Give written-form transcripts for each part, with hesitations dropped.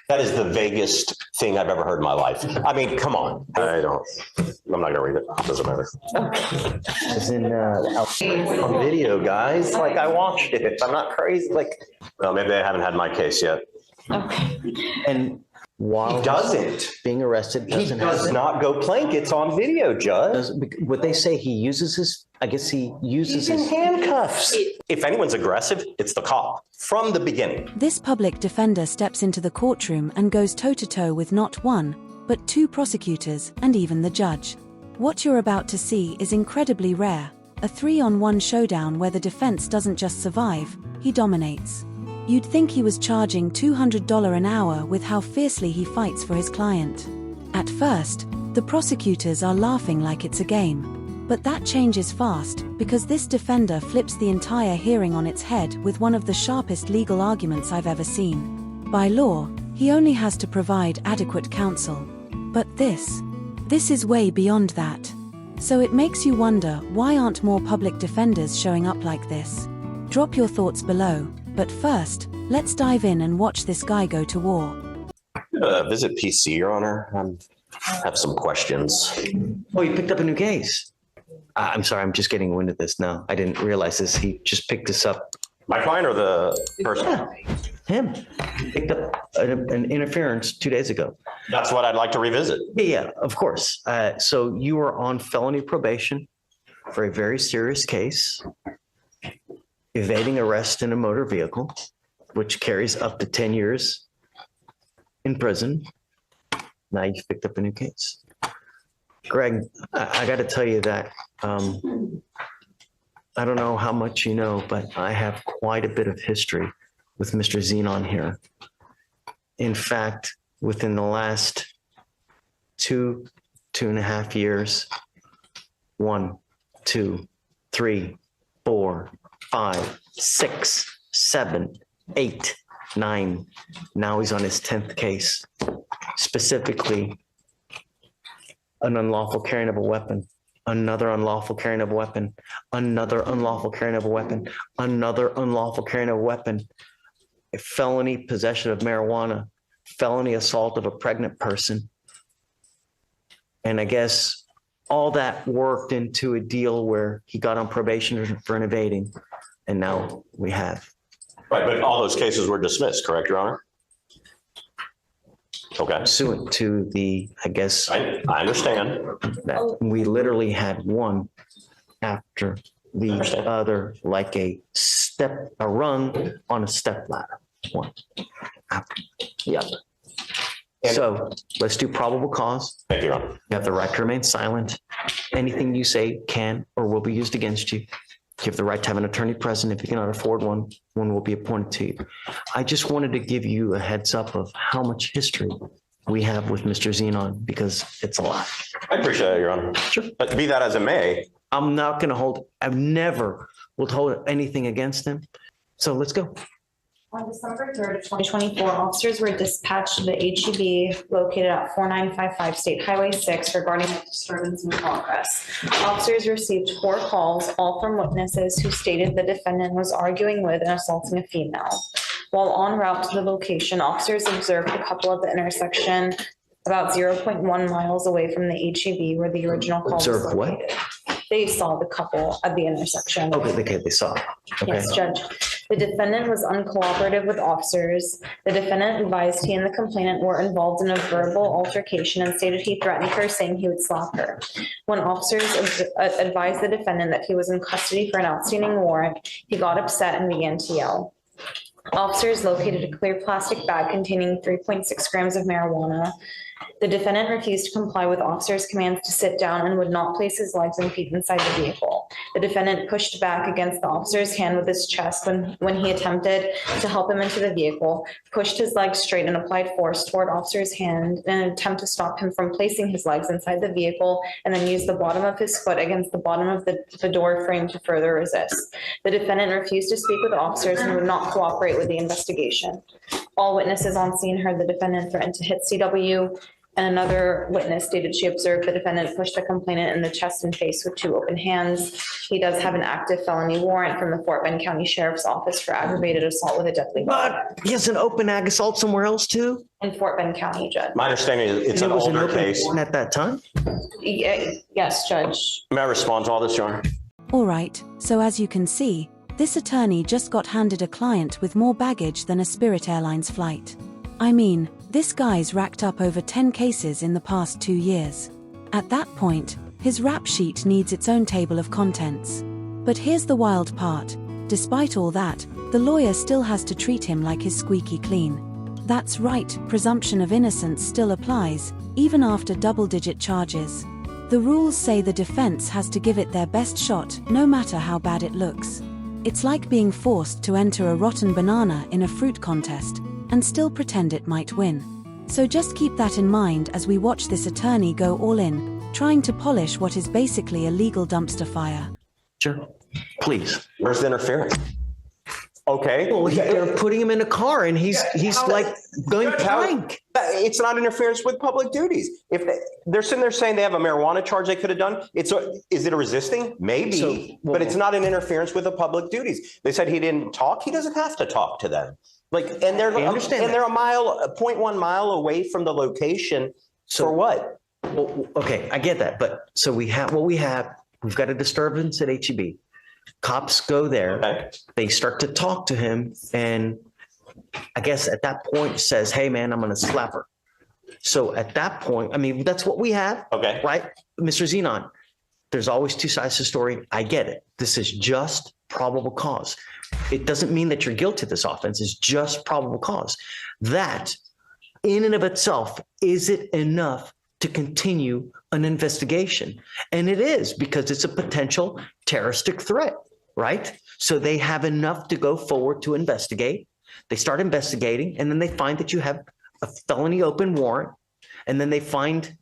That is the vaguest thing I've ever heard in my life. I mean, come on. I'm not gonna read it. It doesn't matter. It's in on video, guys. Like I watched it. I'm not crazy. Like, well, maybe I haven't had my case yet. Okay. And while he doesn't being arrested, he does not go plank. It's on video, Judge. What they say, he uses his. I guess he uses He's in his handcuffs. If anyone's aggressive, it's the cop from the beginning. This public defender steps into the courtroom and goes toe-to-toe with not one, but two prosecutors and even the judge. What you're about to see is incredibly rare, a 3-on-1 showdown where the defense doesn't just survive, he dominates. You'd think he was charging $200 an hour with how fiercely he fights for his client. At first, the prosecutors are laughing like it's a game. But that changes fast, because this defender flips the entire hearing on its head with one of the sharpest legal arguments I've ever seen. By law, he only has to provide adequate counsel. But this is way beyond that. So it makes you wonder, why aren't more public defenders showing up like this? Drop your thoughts below, but first, let's dive in and watch this guy go to war. Visit PC, Your Honor. I have some questions. Oh, you picked up a new case. I'm sorry, I'm just getting wind of this now. I didn't realize this. He just picked this up. My client or the person? Yeah, him. He picked up an interference 2 days ago. That's what I'd like to revisit. Yeah, of course. So you were on felony probation for a very serious case, evading arrest in a motor vehicle, which carries up to 10 years in prison. Now you've picked up a new case. Greg, I got to tell you that I don't know how much you know, but I have quite a bit of history with Mr. Zenon here. In fact, within the last 2.5 years, 1, 2, 3, 4, 5, 6, 7, 8, 9. Now he's on his 10th case, specifically an unlawful carrying of a weapon, another unlawful carrying of a weapon, another unlawful carrying of a weapon, another unlawful carrying of a weapon, a felony possession of marijuana, felony assault of a pregnant person. And I guess all that worked into a deal where he got on probation for an evading, and now we have. Right, but all those cases were dismissed, correct, Your Honor? Okay. Pursuant to the, I guess. I understand. That we literally had one after the other, like a rung on a step ladder. One after the other. So let's do probable cause. Thank you, Your Honor. You have the right to remain silent. Anything you say can or will be used against you. You have the right to have an attorney present. If you cannot afford one, one will be appointed to you. I just wanted to give you a heads up of how much history we have with Mr. Zenon, because it's a lot. I appreciate it, Your Honor. Sure. But be that as it may. I'm not going to hold, I've never will hold anything against him. So let's go. On December 3rd of 2024, officers were dispatched to the HEB located at 4955 State Highway 6 regarding a disturbance in progress. Officers received 4 calls, all from witnesses who stated the defendant was arguing with and assaulting a female. While en route to the location, officers observed the couple at the intersection about 0.1 miles away from the HEB where the original call was located. What? They saw the couple at the intersection. Okay, they saw. Okay. Yes, Judge. The defendant was uncooperative with officers. The defendant advised he and the complainant were involved in a verbal altercation and stated he threatened her, saying he would slap her. When officers advised the defendant that he was in custody for an outstanding warrant, he got upset and began to yell. Officers located a clear plastic bag containing 3.6 grams of marijuana. The defendant refused to comply with officers' commands to sit down and would not place his legs and feet inside the vehicle. The defendant pushed back against the officer's hand with his chest when he attempted to help him into the vehicle, pushed his legs straight and applied force toward officer's hand in an attempt to stop him from placing his legs inside the vehicle, and then used the bottom of his foot against the bottom of the door frame to further resist. The defendant refused to speak with officers and would not cooperate with the investigation. All witnesses on scene heard the defendant threaten to hit CW. And another witness stated she observed the defendant push the complainant in the chest and face with 2 open hands. He does have an active felony warrant from the Fort Bend County Sheriff's Office for aggravated assault with a deadly weapon. But he has an open ag assault somewhere else too? In Fort Bend County, Judge. My understanding is it's an It was older open case. warrant at that time? Yes, Judge. May I respond to all this, Your Honor? All right, so as you can see, this attorney just got handed a client with more baggage than a Spirit Airlines flight. I mean, this guy's racked up over 10 cases in the past 2 years. At that point, his rap sheet needs its own table of contents. But here's the wild part. Despite all that, the lawyer still has to treat him like his squeaky clean. That's right, presumption of innocence still applies, even after double-digit charges. The rules say the defense has to give it their best shot, no matter how bad it looks. It's like being forced to enter a rotten banana in a fruit contest and still pretend it might win. So just keep that in mind as we watch this attorney go all in, trying to polish what is basically a legal dumpster fire. Sure, please. Where's the interference? Okay. Well, they're putting him in a car and he's like going blank. It's not interference with public duties. If they're sitting there saying they have a marijuana charge they could have done, is it a resisting? Maybe, but it's not an interference with the public duties. They said he didn't talk. He doesn't have to talk to them. And they're a 0.1 mile away from the location. So for what? Well, okay, I get that. But so we have what we have. We've got a disturbance at HEB. Cops go there. Okay. They start to talk to him. And I guess at that point says, hey, man, I'm going to slap her. So at that point, I mean, that's what we have. Okay. Right? Mr. Zenon, there's always 2 sides to the story. I get it. This is just probable cause. It doesn't mean that you're guilty of this offense. It's just probable cause. That in and of itself, is it enough to continue an investigation? And it is, because it's a potential terroristic threat, right? So they have enough to go forward to investigate. They start investigating, and then they find that you have a felony open warrant. And then they find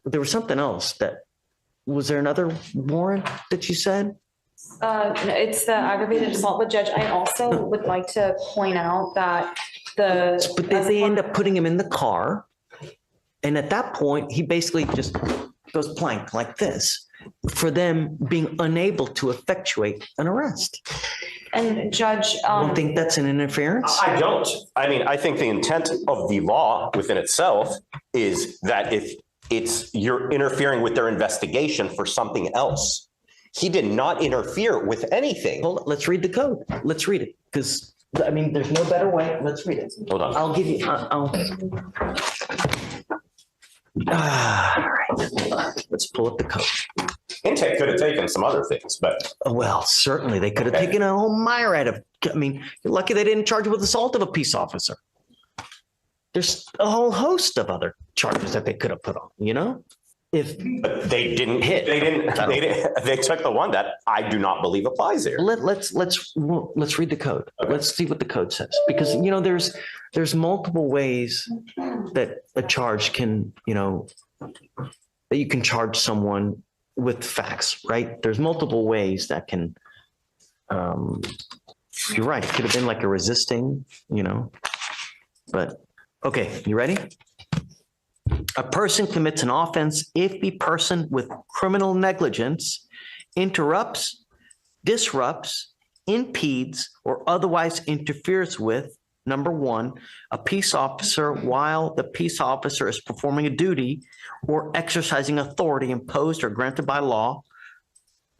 there was something else was there another warrant that you said? No, it's the aggravated assault, but Judge, I also would like to point out that But they end up putting him in the car. And at that point, he basically just goes blank like this for them being unable to effectuate an arrest. And Judge, You don't think that's an interference? I don't. I mean, I think the intent of the law within itself is that if you're interfering with their investigation for something else. He did not interfere with anything. Hold on, let's read the code. Let's read it, because I mean, there's no better way. Let's read it. Hold on. I'll give you. All right. Let's pull up the code. Intake could have taken some other things, but Well, certainly they could have taken a whole myriad of. I mean, you're lucky they didn't charge you with assault of a peace officer. There's a whole host of other charges that they could have put on. You know, but they didn't hit. They took the one that I do not believe applies here. Let's read the code. Okay. Let's see what the code says, because you know there's multiple ways that a charge can, you know, that you can charge someone with facts, right? There's multiple ways that can. You're right. It could have been like a resisting, you know, but okay. You ready? A person commits an offense if the person with criminal negligence interrupts, disrupts, impedes, or otherwise interferes with, number one, a peace officer while the peace officer is performing a duty or exercising authority imposed or granted by law.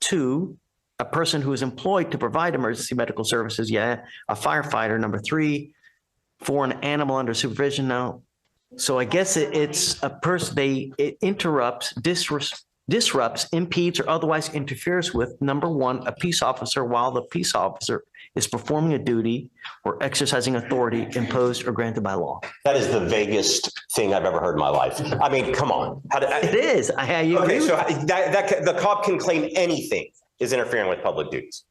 Two, a person who is employed to provide emergency medical services, a firefighter. Number three, for an animal under supervision. Now, so I guess it's a person, it interrupts, disrupts, impedes, or otherwise interferes with, number one, a peace officer while the peace officer is performing a duty or exercising authority imposed or granted by law. That is the vaguest thing I've ever heard in my life. I mean, come on. It is. Okay, so that the cop can claim anything is interfering with public duties.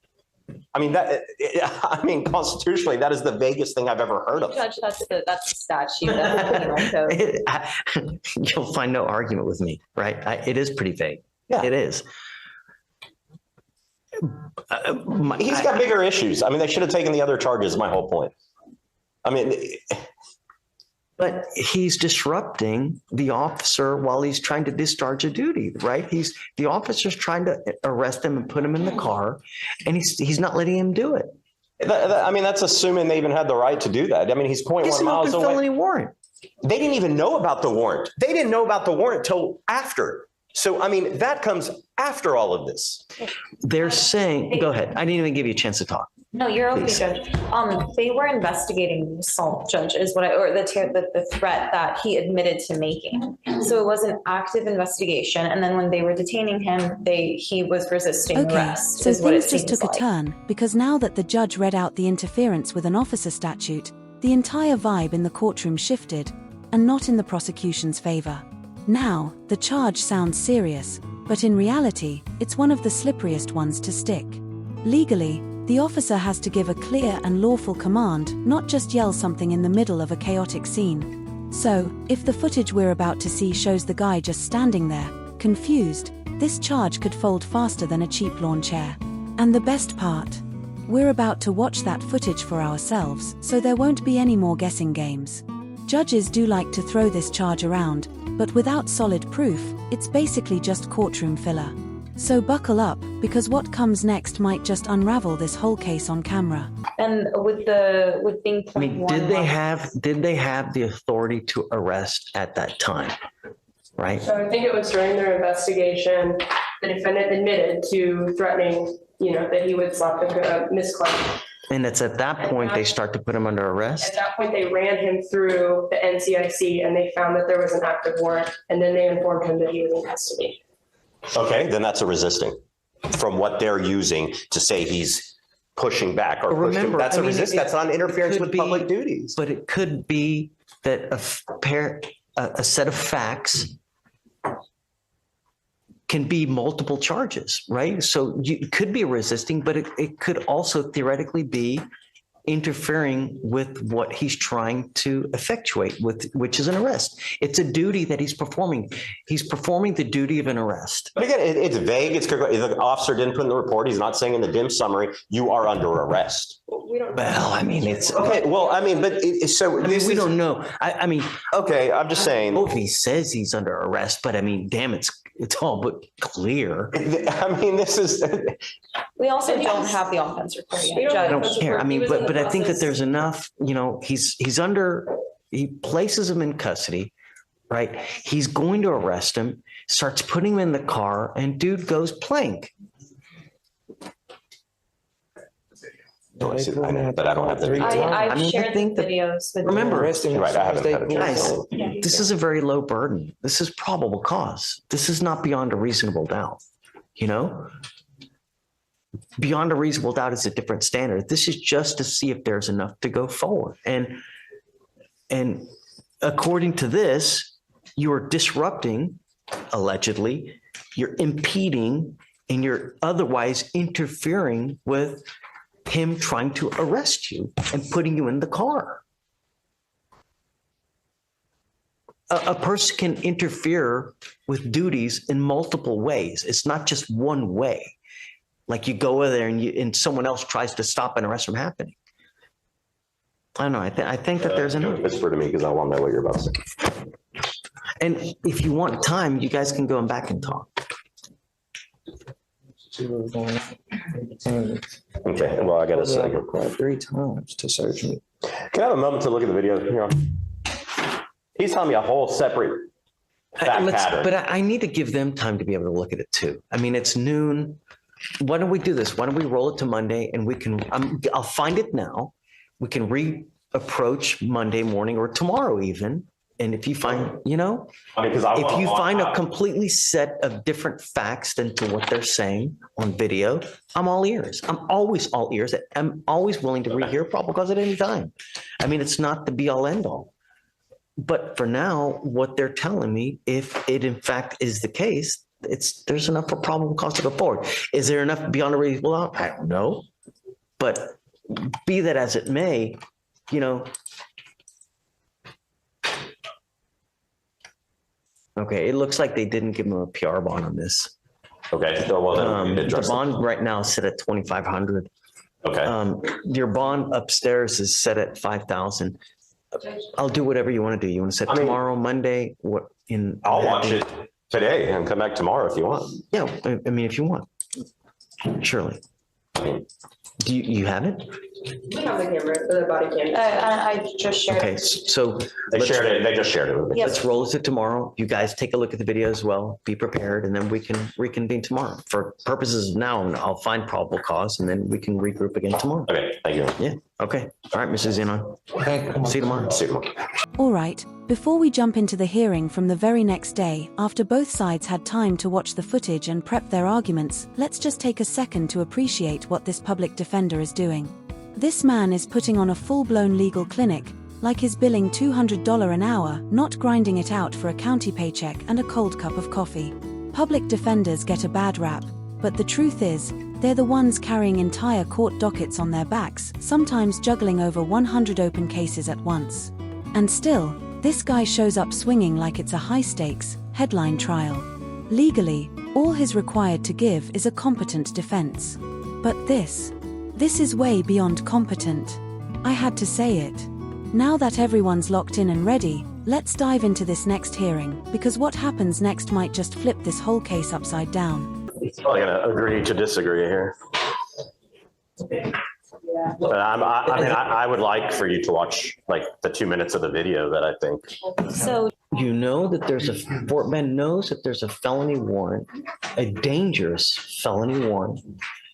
I mean, constitutionally, that is the vaguest thing I've ever heard of. Judge, that's the statute. That's the code. You'll find no argument with me, right? It is pretty vague. Yeah. It is. He's got bigger issues. I mean, they should have taken the other charges, my whole point. I mean, But he's disrupting the officer while he's trying to discharge a duty, right? The officer's trying to arrest him and put him in the car, and he's not letting him do it. I mean, that's assuming they even had the right to do that. I mean, he's 0.1 It's an miles open away. felony warrant. They didn't even know about the warrant. They didn't know about the warrant till after. So, I mean, that comes after all of this. They're saying, go ahead. I didn't even give you a chance to talk. No, you're okay, Judge. They were investigating the assault, Judge, or the threat that he admitted to making. So it was an active investigation. And then when they were detaining him, he was resisting Okay, arrest. so is what it things just seems took a like. turn, because now that the judge read out the interference with an officer statute, the entire vibe in the courtroom shifted, and not in the prosecution's favor. Now, the charge sounds serious, but in reality, it's one of the slipperiest ones to stick. Legally, the officer has to give a clear and lawful command, not just yell something in the middle of a chaotic scene. So, if the footage we're about to see shows the guy just standing there, confused, this charge could fold faster than a cheap lawn chair. And the best part? We're about to watch that footage for ourselves, so there won't be any more guessing games. Judges do like to throw this charge around, but without solid proof, it's basically just courtroom filler. So buckle up, because what comes next might just unravel this whole case on camera. And with being I mean, did they have the authority to arrest at that time? Right? So I think it was during their investigation, the defendant admitted to threatening, that he would slap the Miss Clark. And it's at that point they start to put him under At arrest? that point, they ran him through the NCIC and they found that there was an active warrant, and then they informed him that he was in custody. Okay, then that's a resisting from what they're using to say he's pushing back or pushing. Remember, That's I a mean, resist. it- That's not interference it could with public be- duties. But it could be that a set of facts can be multiple charges, right? So it could be resisting, but it could also theoretically be interfering with what he's trying to effectuate, which is an arrest. It's a duty that he's performing. He's performing the duty of an arrest. But again, it's vague. It's if the officer didn't put in the report. He's not saying in the dim summary, you are under arrest. We don't. Well, I mean, it's Okay, well, I mean, but so I mean, we don't know. I mean, Okay, I'm just saying. if he says he's under arrest, but I mean, damn, it's all but clear. I mean, this is. We also don't have the offense report We yet, don't I Judge. don't That's care. where I he mean, was in but the I think that process. there's enough, he places him in custody, right? He's going to arrest him, starts putting him in the car, and dude goes plank. I see- I know, but I don't have the video. I've I mean, I shared the think that- videos with. Remember, You're right, I haven't had a chance. Guys, this is a very low burden. This is probable cause. This is not beyond a reasonable doubt, Beyond a reasonable doubt is a different standard. This is just to see if there's enough to go forward. And according to this, you're disrupting, allegedly, you're impeding, and you're otherwise interfering with him trying to arrest you and putting you in the car. A person can interfere with duties in multiple ways. It's not just one way. Like you go over there and someone else tries to stop an arrest from happening. I don't know. I think that there's enough. Whisper to me because I want to know what you're about to say. And if you want time, you guys can go back and talk. Okay, well, I got to say. 3 times to search me. Can I have a moment to look at the video here? He's telling me a whole separate fact pattern. But I need to give them time to be able to look at it too. I mean, it's noon. Why don't we do this? Why don't we roll it to Monday and we can, I'll find it now. We can reapproach Monday morning or tomorrow even. And if you find, I mean, because if you find a completely set of different facts than to what they're saying on video, I'm all ears. I'm always all ears. I'm always willing to rehear probable cause at any time. I mean, it's not the be all end all. But for now, what they're telling me, if it in fact is the case, there's enough for probable cause to go forward. Is there enough beyond a reasonable doubt? I don't know. But be that as it may, okay, it looks like they didn't give him a PR bond on this. Okay, so well, then The address it. bond right now is set at 2,500. Okay, Your bond upstairs is set at 5,000. I'll do whatever you want to do. You want to set tomorrow, Monday, what in? I'll watch it today and come back tomorrow if you want. Yeah, I mean, if you want, surely. Do you have it? We have the camera, the body camera. I just shared. Okay, so They shared it. They just shared it with me. Yes. let's roll it to tomorrow. You guys take a look at the video as well. Be prepared, and then we can reconvene tomorrow. For purposes of now, I'll find probable cause, and then we can regroup again tomorrow. Okay, thank you. Yeah. Okay. All right, Mrs. Zenon. See you tomorrow. See you tomorrow. All right, before we jump into the hearing from the very next day, after both sides had time to watch the footage and prep their arguments, let's just take a second to appreciate what this public defender is doing. This man is putting on a full-blown legal clinic, like he's billing $200 an hour, not grinding it out for a county paycheck and a cold cup of coffee. Public defenders get a bad rap, but the truth is, they're the ones carrying entire court dockets on their backs, sometimes juggling over 100 open cases at once. And still, this guy shows up swinging like it's a high-stakes, headline trial. Legally, all he's required to give is a competent defense. But this is way beyond competent. I had to say it. Now that everyone's locked in and ready, let's dive into this next hearing, because what happens next might just flip this whole case upside down. Probably gonna agree to disagree here. But I would like for you to watch like the 2 minutes of the video that I think. So You know that Fort Bend knows that there's a felony warrant, a dangerous felony warrant,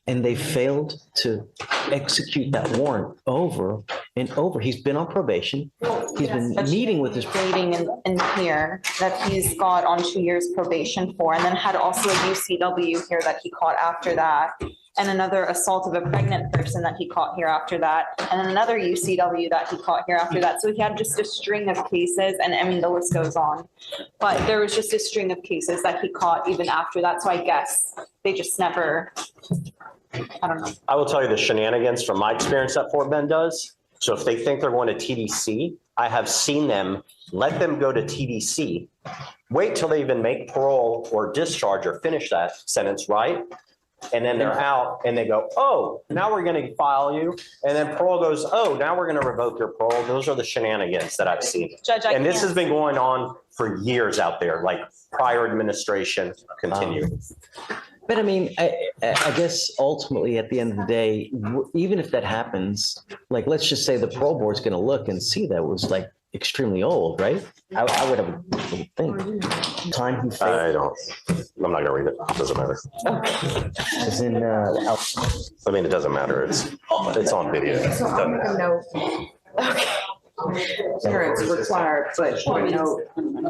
and they failed to execute that warrant over and over. He's been on probation. He's been meeting with his. Stating in here that he's got on 2 years probation for, and then had also a UCW here that he caught after that, and another assault of a pregnant person that he caught here after that, and then another UCW that he caught here after that. So he had just a string of cases, and I mean, the list goes on. But there was just a string of cases that he caught even after that. So I guess they just never, I don't know. I will tell you the shenanigans from my experience that Fort Bend does. So if they think they're going to TDC, I have seen them let them go to TDC, wait till they even make parole or discharge or finish that sentence, right? And then they're out and they go, oh, now we're going to file you. And then parole goes, oh, now we're going to revoke your parole. Those are the shenanigans that I've seen. Judge, and this has been going on for years out there, like prior administration continue. But I mean, I guess ultimately at the end of the day, even if that happens, like, let's just say the parole board's going to look and see that was like extremely old, right? I would have a think. Time he failed. I'm not going to read it. It doesn't matter. As in, I mean, it doesn't matter. It's on video. It doesn't matter. No. Okay. Parents required, but no.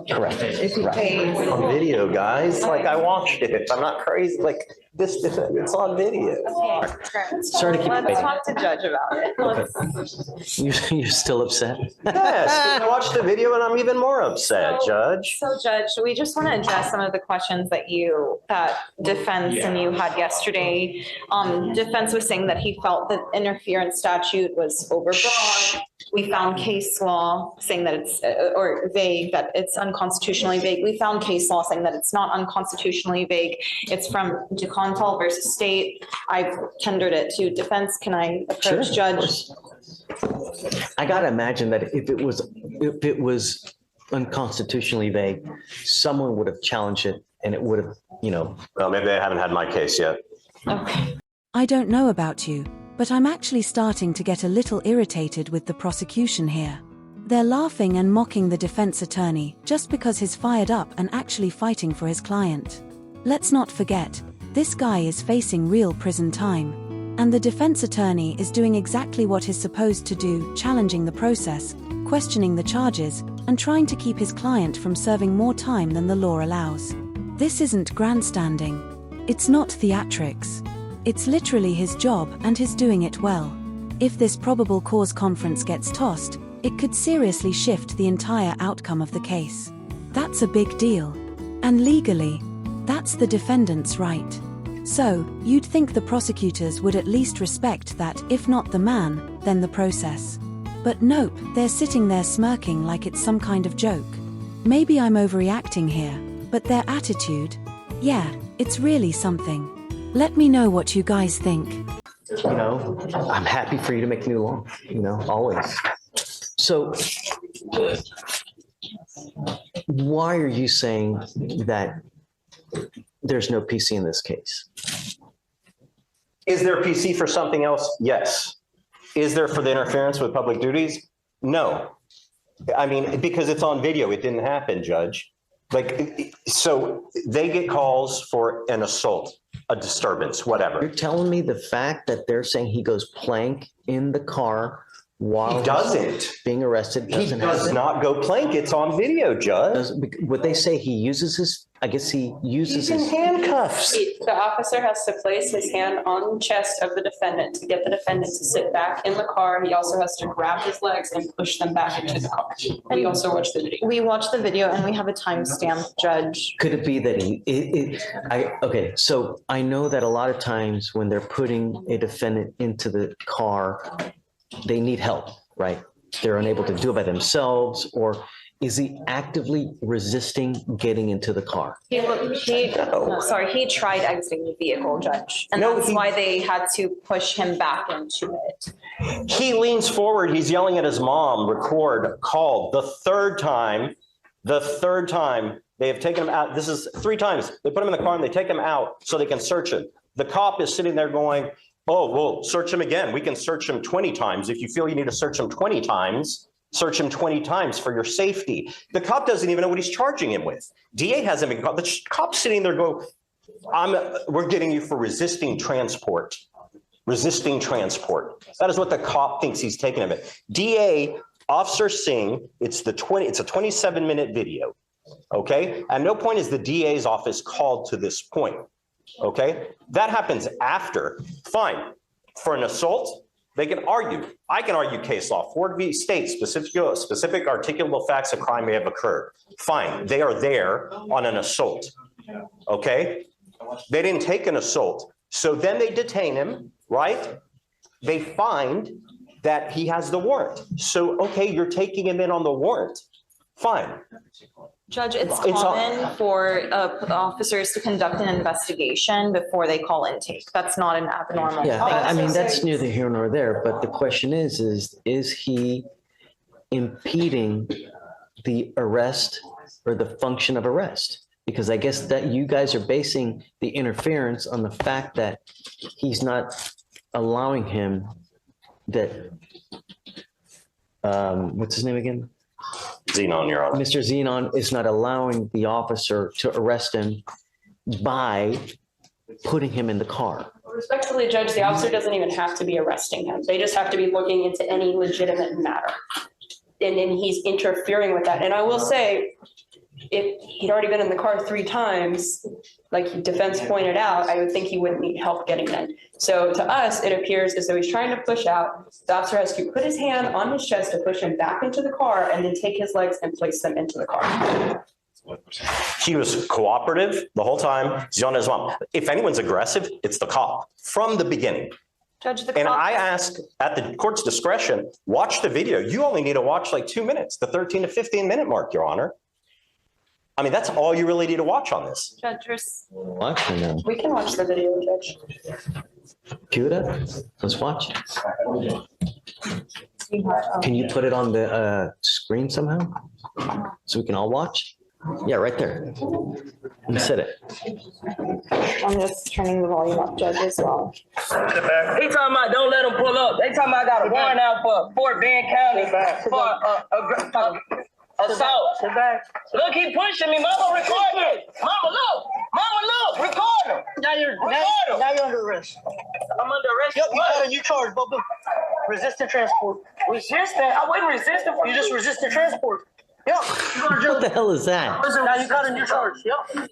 correct. If you pay. On video, guys. Like I watched it. I'm not crazy. Like this, it's on video. Sorry to keep Let's debating. talk to Judge about it. You're still upset? Yes, I watched the video and I'm even more upset, Judge. So Judge, we just want to address some of the questions that defense and you had yesterday. Defense was saying that he felt that interference statute was overbroad. We found case law saying that it's, or vague, that it's unconstitutionally vague. We found case law saying that it's not unconstitutionally vague. It's from DeContal versus State. I've tendered it to defense. Can I approach Judge? I gotta imagine that if it was unconstitutionally vague, someone would have challenged it and it would have, Well, maybe they haven't had my case yet. Okay. I don't know about you, but I'm actually starting to get a little irritated with the prosecution here. They're laughing and mocking the defense attorney just because he's fired up and actually fighting for his client. Let's not forget, this guy is facing real prison time. And the defense attorney is doing exactly what he's supposed to do, challenging the process, questioning the charges, and trying to keep his client from serving more time than the law allows. This isn't grandstanding. It's not theatrics. It's literally his job, and he's doing it well. If this probable cause conference gets tossed, it could seriously shift the entire outcome of the case. That's a big deal. And legally, that's the defendant's right. So, you'd think the prosecutors would at least respect that, if not the man, then the process. But nope, they're sitting there smirking like it's some kind of joke. Maybe I'm overreacting here, but their attitude, yeah, it's really something. Let me know what you guys think. I'm happy for you to make new law, always. So Why are you saying that there's no PC in this case? Is there a PC for something else? Yes. Is there for the interference with public duties? No. I mean, because it's on video, it didn't happen, Judge. Like, so they get calls for an assault, a disturbance, whatever. You're telling me the fact that they're saying he goes plank in the car while He doesn't. being arrested He doesn't does happen? not go plank. It's on video, Judge. Would they say he uses his, I guess he uses He's in his, handcuffs. The officer has to place his hand on the chest of the defendant to get the defendant to sit back in the car. He also has to grab his legs and push them back into the car. We also watch the video. We watched the video and we have a timestamp, Judge. could it be that okay, so I know that a lot of times when they're putting a defendant into the car, they need help, right? They're unable to do it by themselves, or is he actively resisting getting into the car? He tried exiting the vehicle, Judge. And No, that's he- why they had to push him back into it. He leans forward. He's yelling at his mom, record, call. The third time they have taken him out. This is 3 times. They put him in the car and they take him out so they can search him. The cop is sitting there going, oh, we'll search him again. We can search him 20 times. If you feel you need to search him 20 times, search him 20 times for your safety. The cop doesn't even know what he's charging him with. DA hasn't been caught. The cop's sitting there go, we're getting you for resisting transport. Resisting transport. That is what the cop thinks he's taking of it. DA, Officer Singh, it's a 27-minute video. Okay. At no point is the DA's office called to this point. Okay. That happens after. Fine. For an assault, they can argue. I can argue case law. Ford v. State, specific articulable facts of crime may have occurred. Fine. They are there on an assault. Okay. They didn't take an assault. So then they detain him, right? They find that he has the warrant. So, okay, you're taking him in on the warrant. Fine. Judge, it's common for officers to conduct an investigation before they call intake. That's not an abnormal Yeah, thing. I mean, that's neither here nor there, but the question is he impeding the arrest or the function of arrest? Because I guess that you guys are basing the interference on the fact that he's not allowing him that, what's his name again? Xenon, Your Honor. Mr. Xenon is not allowing the officer to arrest him by putting him in the car. Respectfully, Judge, the officer doesn't even have to be arresting him. They just have to be looking into any legitimate matter. And then he's interfering with that. And I will say, if he'd already been in the car 3 times, like defense pointed out, I would think he wouldn't need help getting in. So to us, it appears as though he's trying to push out. The officer has to put his hand on his chest to push him back into the car and then take his legs and place them into the car. He was cooperative the whole time. He's on his mom. If anyone's aggressive, it's the cop from the beginning. Judge, the And cop- I ask at the court's discretion, watch the video. You only need to watch like 2 minutes, the 13 to 15 minute mark, Your Honor. I mean, that's all you really need to watch on this. Judge, there's- Watch or no? We can watch the video, Judge. Cue it up. Let's watch. Can you put it on the screen somehow? So we can all watch? Yeah, right there. You said it. I'm just turning the volume up, Judge, as well. He talking about don't let him pull up. They talking about I got a warrant out for Fort Bend County for assault. Look, he pushing me. Mama, record me. Mama, look. Mama, look. Record him. Now you're under arrest. I'm under arrest. Yep, you What? got a new charge, Bubba. Resisting transport. Resisting? I wasn't resisting. You just resisted transport. Yep. You going to jail. What the hell is that? Now you got a new charge. Yep.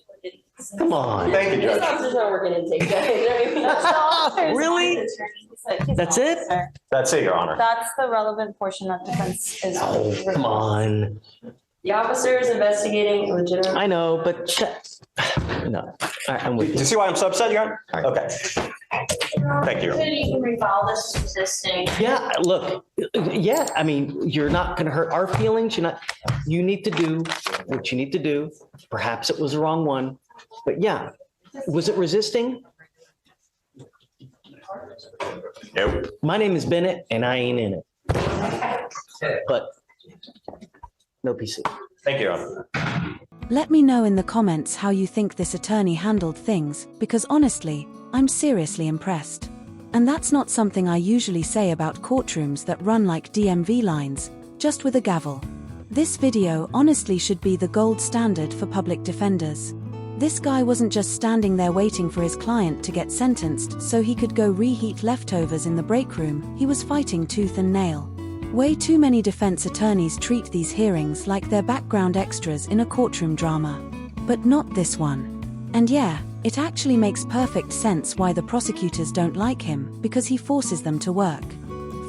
Come on. Thank you, This Judge. officer's not working intake, Judge. Really? That's it? That's it, Your Honor. That's the relevant portion that defense is. Oh, come on. The officer is investigating a legitimate. I know, but no. All right, I'm Do with you you. see why I'm so upset, Your Honor? All right. Okay. Thank you. You can refile this resisting. Yeah, look, yeah, I mean, you're not going to hurt our feelings. You need to do what you need to do. Perhaps it was the wrong one, but yeah. Was it resisting? Nope. My name is Bennett and I ain't in it. But No PC. Thank you, Your Honor. Let me know in the comments how you think this attorney handled things, because honestly, I'm seriously impressed. And that's not something I usually say about courtrooms that run like DMV lines, just with a gavel. This video honestly should be the gold standard for public defenders. This guy wasn't just standing there waiting for his client to get sentenced so he could go reheat leftovers in the break room, he was fighting tooth and nail. Way too many defense attorneys treat these hearings like they're background extras in a courtroom drama. But not this one. And yeah, it actually makes perfect sense why the prosecutors don't like him, because he forces them to work.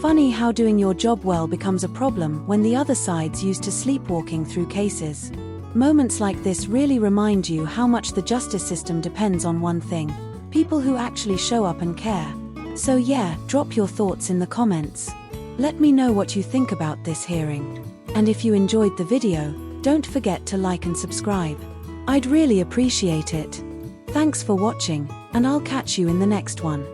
Funny how doing your job well becomes a problem when the other side's used to sleepwalking through cases. Moments like this really remind you how much the justice system depends on one thing: people who actually show up and care. So yeah, drop your thoughts in the comments. Let me know what you think about this hearing. And if you enjoyed the video, don't forget to like and subscribe. I'd really appreciate it. Thanks for watching, and I'll catch you in the next one.